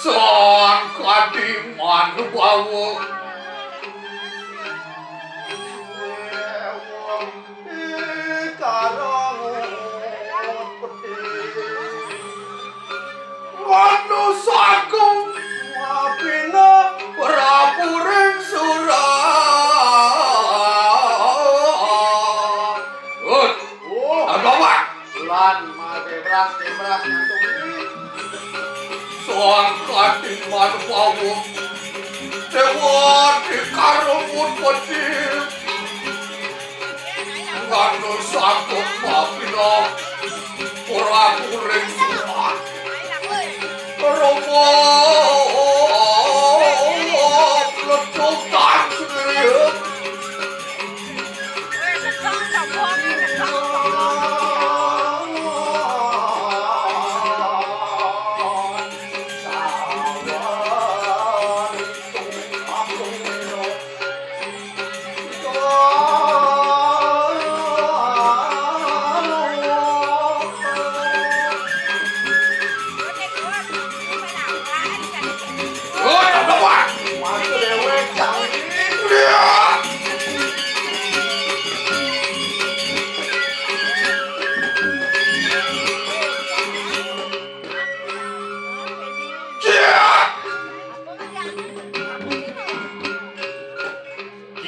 Sang kadiman bawo manusaku mapina prapuring surat apa lan madebras debras ngantuk sang kadiman bawo dewa dikarumut pedih manusaku mapina prapuring surat Romo letupan sendiri.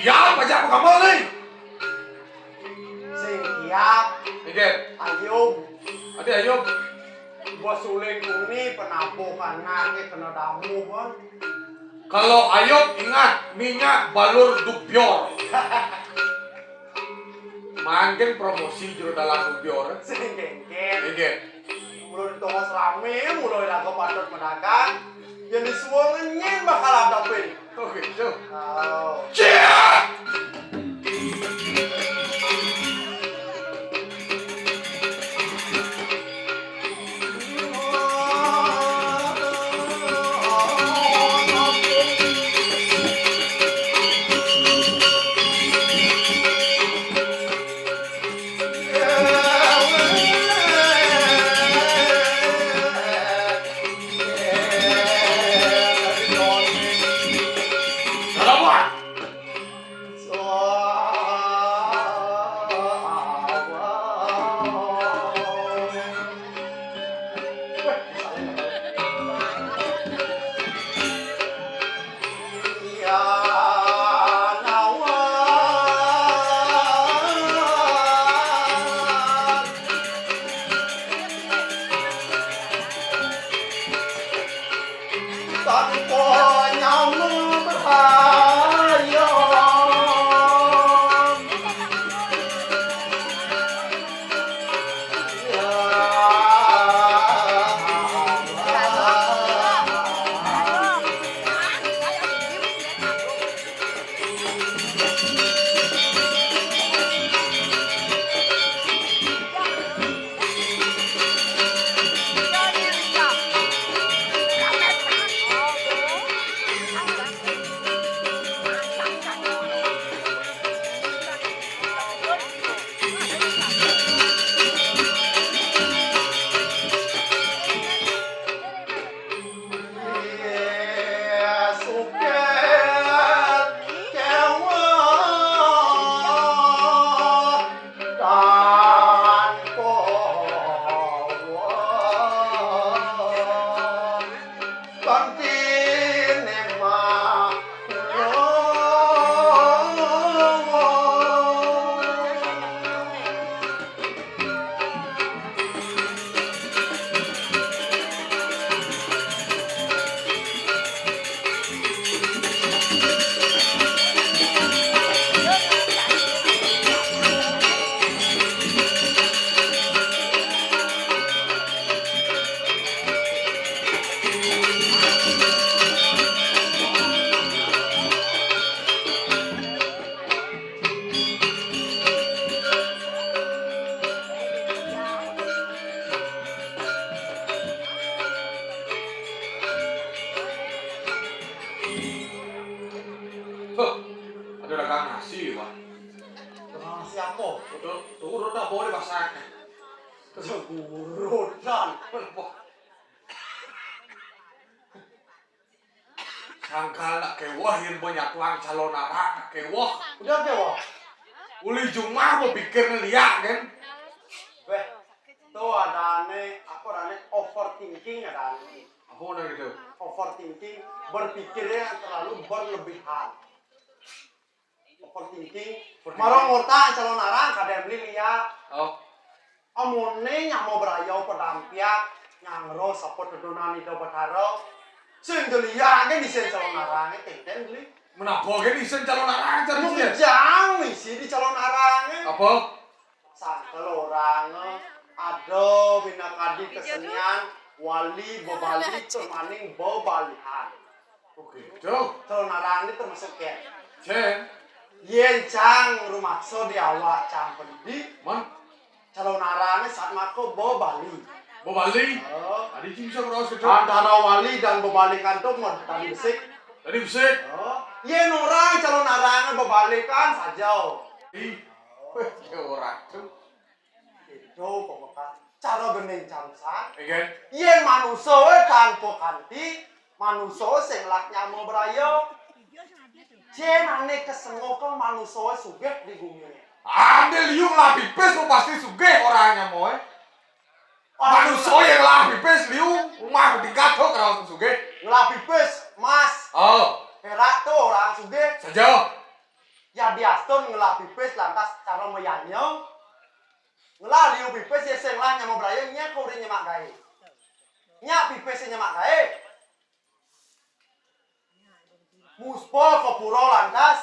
Siap aja aku kamu nih. Sing siap. Mikir. Ayub. Ade Ayub. Bos suling kuni penabuh anaknya kena damu kan. Kalau Ayub ingat minyak balur dubior. Mangkin promosi jero dalam dubior. Sing genggen. Mikir. Mulai ditongos rame, mulai lagu padat pedagang. Yang di semua ngenyen bakal hadapin. Oke, so. Oh. Siap. So siapa? Turun dah boleh masak. Kegurutan. Sangkal nak kewah yang banyak tuang calon arah nak kewah. Udah kewa. Uli Jumah mau pikir ngeliat kan. Weh, tuh ada overthinking ada ane. Apa udah gitu? Overthinking, berpikirnya yang terlalu berlebihan. Overthinking, marong ngurta calon arang kadang beli liat. Oh, Amune yang mau berayau pedampiak, nyangro sapot tedonan itu betaro. Sing liat kan di sen calon arang tenten beli. menapa kan isen calon arah cari Mau dia? jam isi di calon arang. Apa? Sangkel orang ada bina kadi kesenian wali bebali termaning bebalihan. Oke, Calon arang ini termasuk kayak Cen, yen cang rumah so di awak cang pendi man, calon arang saat mako bebali. mau balik? Oh. Tadi bisa keras ke Antara wali dan bebali kantuk mau tadi besik. Tadi besek. Oh. Yen orang calon arang bebalikan saja. Ih, ke orang tuh. Itu pokoknya cara bening camsa. Again, Yen manusia tanpa kanti, manusia sing laknya mau berayo. Jenane kesengokan manusia sugih di bumi. ambil liung lah pipes lu pasti sugih orangnya mau Manusia yang lah pipes liung, rumah tingkat tuh kalau sugih. ngelapi pes, mas. Oh, Herak tuh orang sugih. saja. Ya diastun ngelapi pes lantas cara meyanyo. Ngelaliu pipes ya sing lah nyama berayo nya kau ring nyemak gawe. Nya pipes nyemak gawe. Muspo ke puro lantas.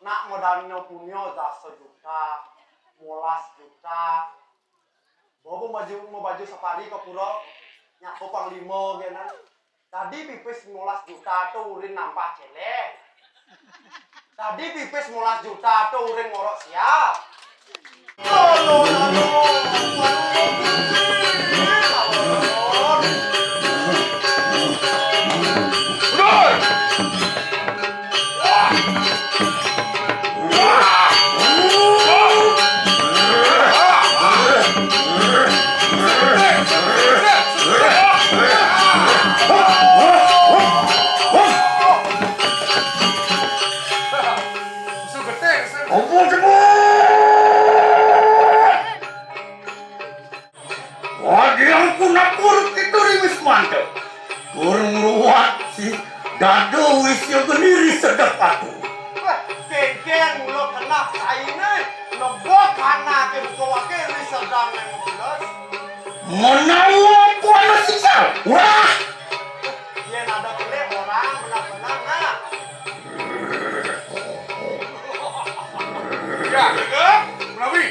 Nak modalnya punya dah 1 juta, 15 juta. Bawa mau baju safari ke puro, nyak kopang 5 genan. Tadi pipis 15 juta tuh urin nampak celeng. Tadi pipis 15 juta tuh urin ngorok siap. Kumpul semua. Wadiang punapur itu riwis mantep. Kurang ruwat si dado wis yo geniri sedep atu. Geng-geng lo kena kaine, nebok kana ke buka risedang yang belas. Menawa puan siksa. Wah, Yen ada pilih orang benar-benar nah. Ya, Menawi.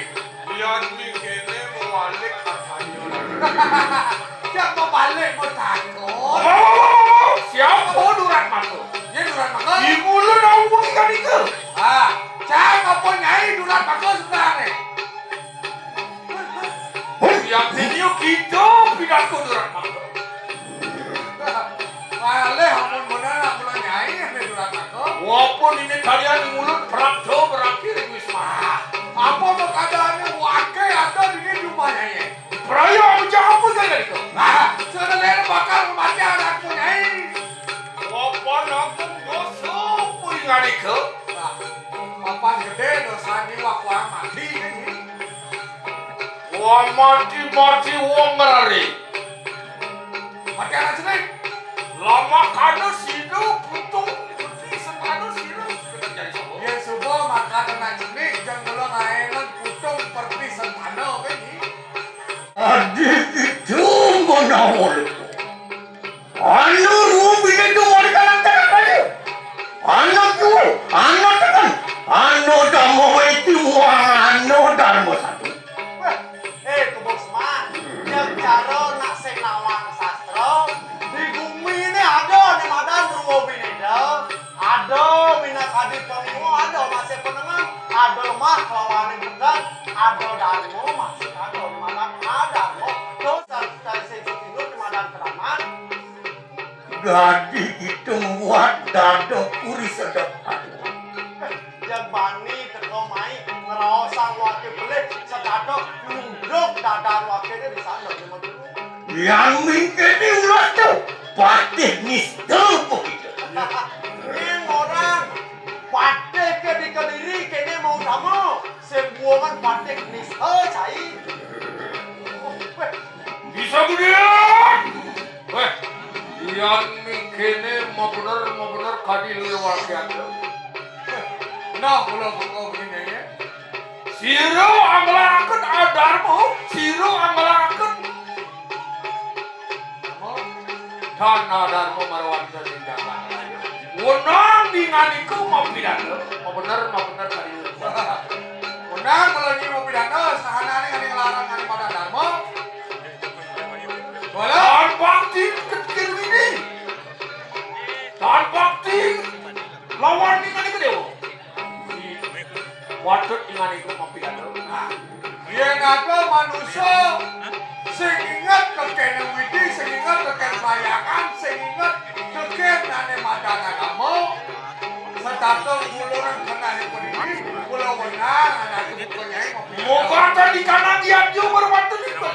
Lihat ni kene mewalik katanya. Siapa balik mau takut? siapa durat masuk? Dia duran makan. Di mulut aku ikan itu. Ah, jangan apa nyai duran makan sebenarnya. Yang video kita pidato durat masuk. Malih ampun bener nak mulai nyai yang duran makan. Walaupun ini kalian di mulut prakto berakhir wis mah. Apa mau keadaannya wakai ada di rumahnya ya? Peraya menjawab apa saja itu? Nah, sebenarnya bakal mati anakmu nyai. Walaupun aku dosa puingan itu. Nah, papan gede dosanya wakwa mati kan ini. Wah mati-mati wong ngerari. Mati anak celik. Lama kado hidup putung putih setanu hidup kita jadi sobo. Dia subuh maka kena celik jangan belum aenan putung perti sentano kan ini. Adik itu menawar itu. Anu rumbin itu mau dikalang kali. Anak itu, anak tekan. Anu damo itu anu darmo satu. Kebosman, yang cara nak sing nawang sastra di bumi ini ada di madan ruwo bineda, ada minat hadis pengimu, ada masih penengan, ada mah kelawan bukan, ada darmo masih ada di madan ada mo, terus dari sisi timur di madan keramat. Gadi itu buat dado kuri sedap. Yang bani terkomai ngerawat dadar wakilnya di sana cuma dulu. Yang mingkini ulah tu patih nistu begitu. Ini orang patih ke di Kediri kene mau sama sebuangan patih nisa cai. Bisa kemudian. Weh, yang mikirnya mau bener kadil wakian tu. Nah, kalau kau begini ya. Siro anggalakan adarmu, siro anggalakan. Tanah adarmu marawan tertinggalkan. Wenang dinganiku mau pidana, mau bener kadil. Wenang kalau ni mau pidana, sahana ni ngani ngelarang ngani pada adarmu. Tahan bakti kecil ini. Tahan bakti lawan ini kan itu. Waduh ingat itu kopi kan. Dia ngapa manusia sing ingat kekene widi, sing ingat kekene bayangan, sing ingat kekene madang agama. Setato buluran kena ini, pulau wenang anak itu punya kopi. Mau kata di kanan dia juga berwatu itu.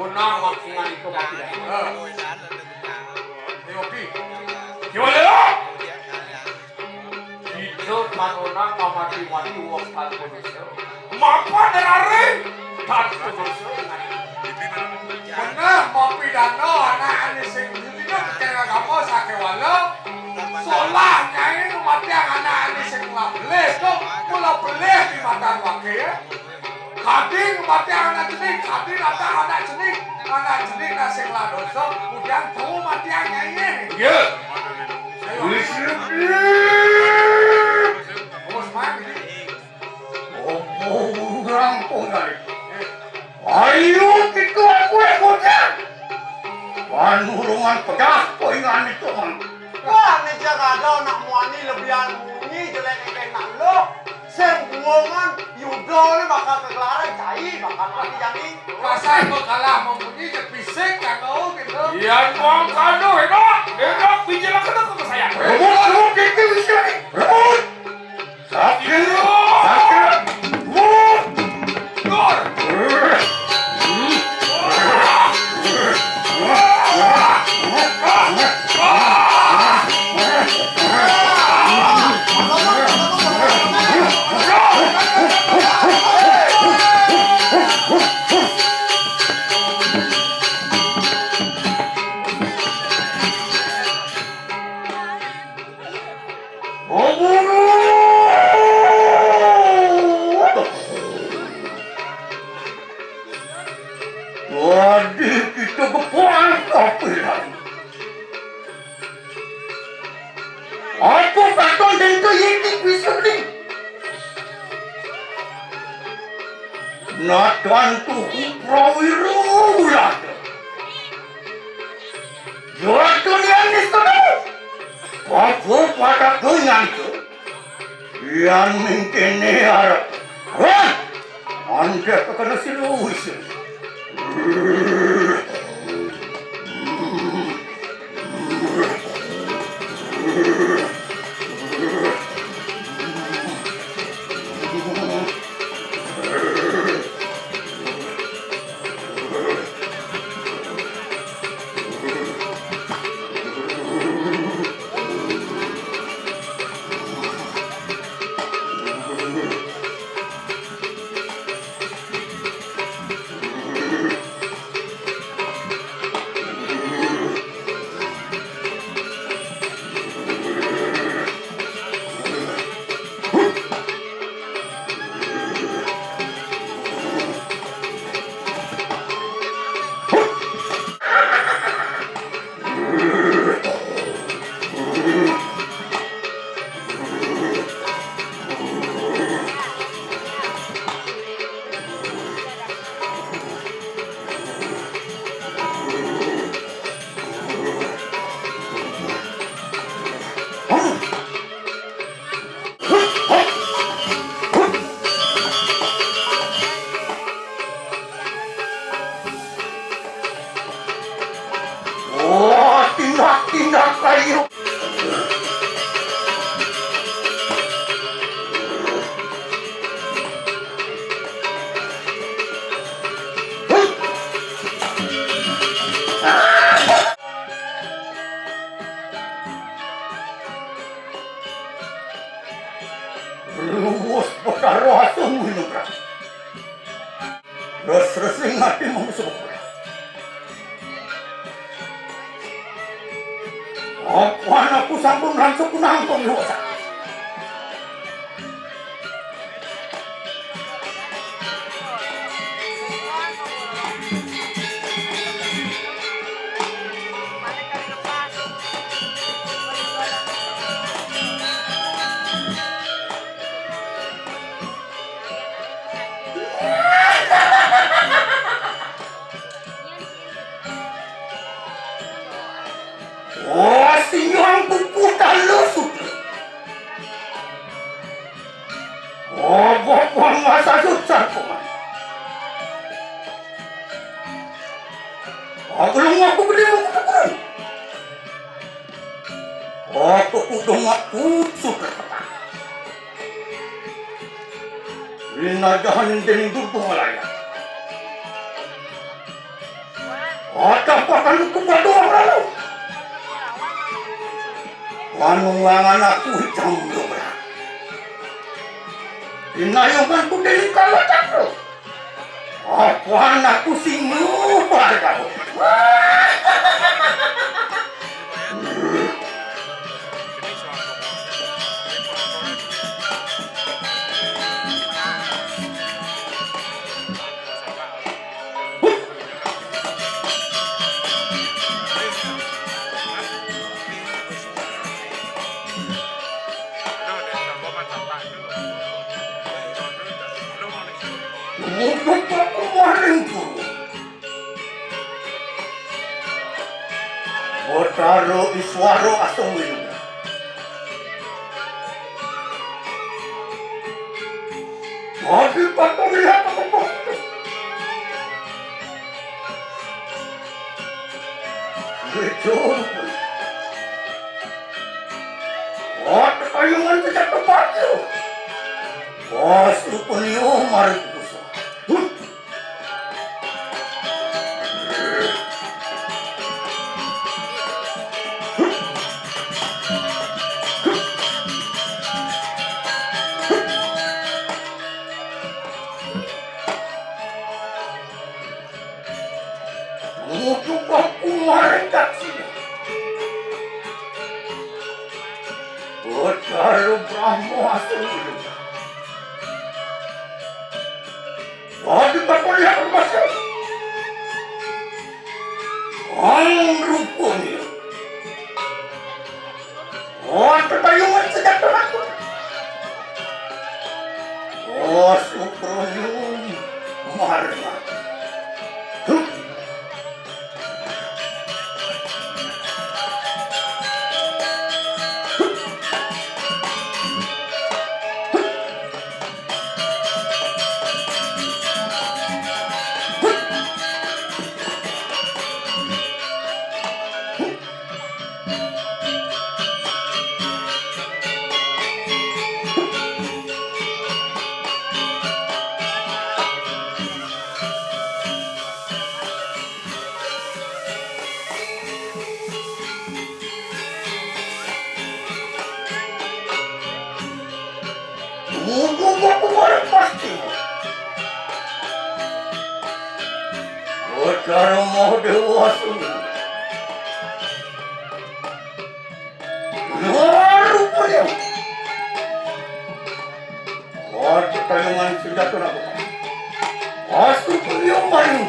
Wenang makingan itu kopi. Kopi. Gimana? Itu manunang mati uang tanpa dosa. Mapa derare tanpa dosa. Benar mau pidana anak ane sing dina kena kamu sakit walau. Solah nyai mati anak ane sing labeleh tu mula beleh di mata wakil. Kading mati anak jenis, kading anak jenis nasi ladoso, kemudian tuh mati nyai. Ya. Ayo kita aku ikutkan. Panurungan pedas poingan itu man. Wah, ni jaga ada nak muani lebihan munyi jelek kayak nak lo. Sembuangan yudo ni bakal kegelaran cai, bakal mati jadi. Pasal kalah membunyi kepisik kau gitu. Iya, buang kado, enak, bijilah kena ke saya. Rebut itu bisa ni. Rebut. Sakit. Gor. Waduh, kita kepuan kopi lagi. Aku kata itu ini bisa ni. Natan tu prawiru lah. Jatuh ni ni sana. Aku pada kenyan tu. Yang mungkin ni harap. Wan, anda kena siluis. Luwes potaro asung minumra. Resresing hati manusia. Apa anakku sampun rancuk nangkong luwes. Oh, sinyang puputan lusut. Oh, bokong masa susah kuman. Belum aku gede mau kutukuran. Aku kudung aku suka. Rina jahanin dening dudung malaya. Atapakan kepada orang lalu. Wanungangan aku hitam dobra. Dinayungan ku dening kalau cakro. Apa anakku singu pada. Untuk aku maring puru. Botaro iswaro asong winda. Mati pato lihat aku pakto. Bejor pun. Wata kayungan kita tepatyo. Wasu pun yung maring puso. Untuk aku mereka sini. Botaro Brahmo asal hidup. Wadi kau lihat bermasa. Ang rupanya. Tertayungan sejak terlaku. Supranyum marna. Mumpung aku marah pasti. Botaro mau dewasa. Rupanya. Pertanyaan sudah kenapa? Asal beliau main.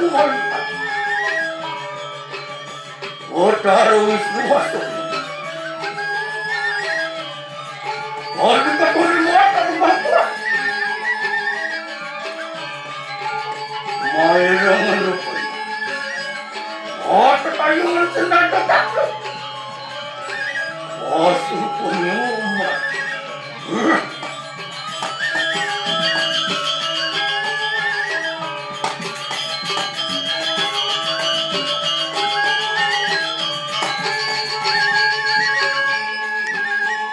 melihat. Batara Wisnu Wasana. Orang ketemu muatan bangkuan. Mayang rupanya. Oh, tetayungan senang tetaplah. Asuh penyumat.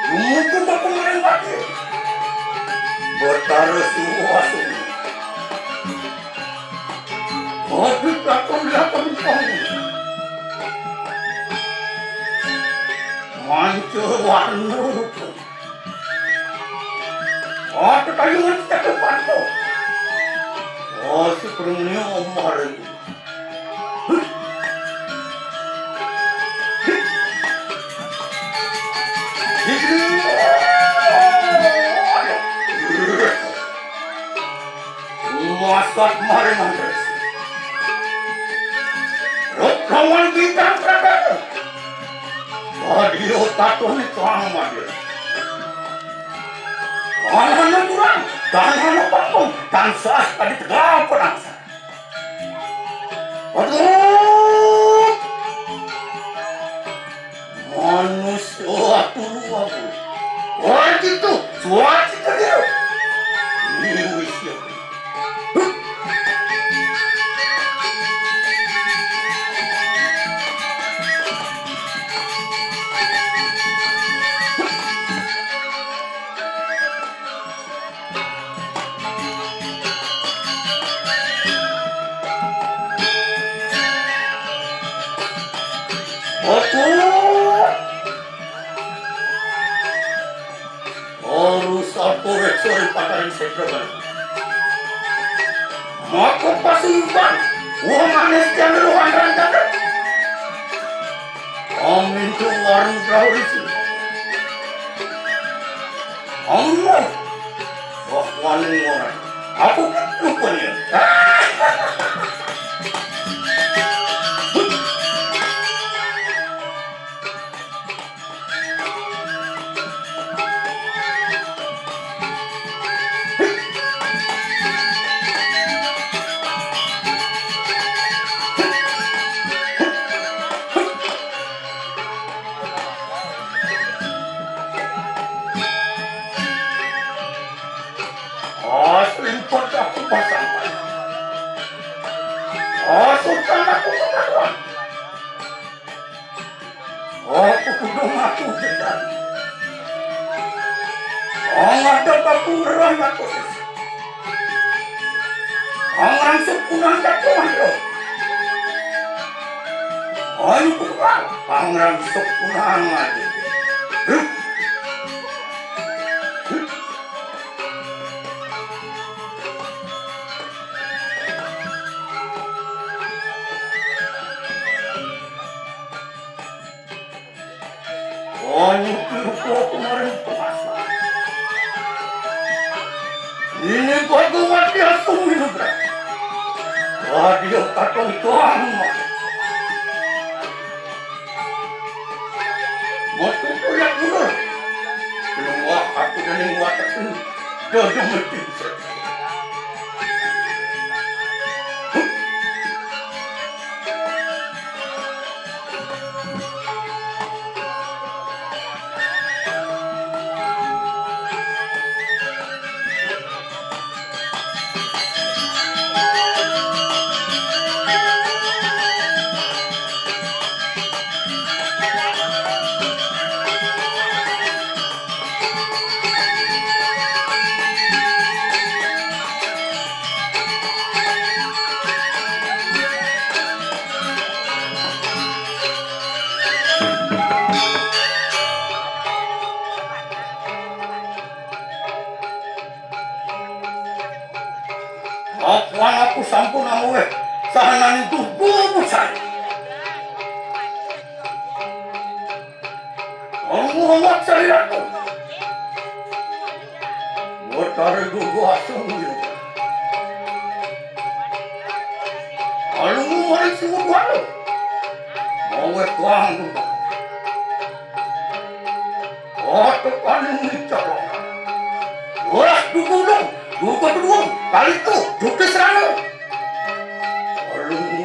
Mungkin bapak merembati. Batara Suwasana. Aduh, takon lakon panggil. Mancur warna. Oh, tetayungan kita kepanto. Oh, sepertinya omar itu. Wasat maring Andres. Rawan bintang Prabowo. Radio taton itu amat. Kanan kurang, kanan pakung, dan sas tadi tegak penangsa. Aduh, manusia tua bu. Wah gitu, suatu dia. Ini usia. Sorry patarin seprogan. Maka pasiban, uang manis yang luar rancangan. Amin tu warung terhorisi. Allah, wah waning orang. Aku lupa ni. Limpot aku pasangan. Sultan aku ketahuan. Aku kudung aku dekat. Ada aku ngerah aku. Orang sepunang aku mandor. Ayo kurang. Orang sepunang aja. Aku kemarin puasa. Ini batu mati aku minum berat. Radio taton tuang. Motor tu yang dulu. Belum wah aku dan yang wah tak tu. Jodoh mati. Aku sampun awe sahanan itu besar. Muhammad Syariatku. Batara gugu asung. orang semua dua. Mau tuang tu. Oh, tu kan ni cakap. Wah, dulu. Kali tu, duduk serana. Aduh.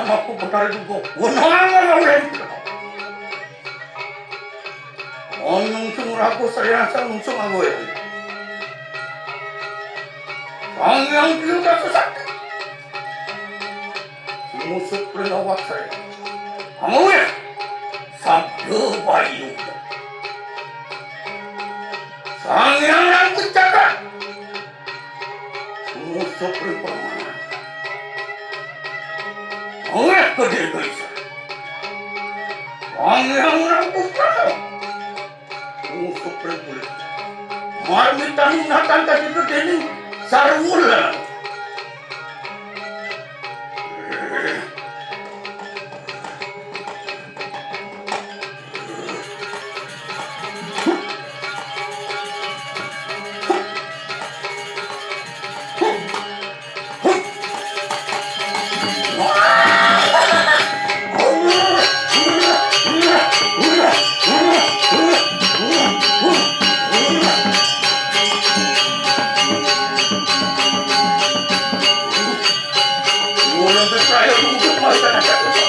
Aku benar juga. Onung aku saya unsung aku ya. Yang kita sesat. Musuh pelawat saya. Kamu ya? Sabda bayu. Sang yang kencangkan. Musuh perempuan. Oleh kediri ang yang kusano musuh perempuan marmitan natan tadi itu dening sarula Mulai berperaya untuk masyarakat.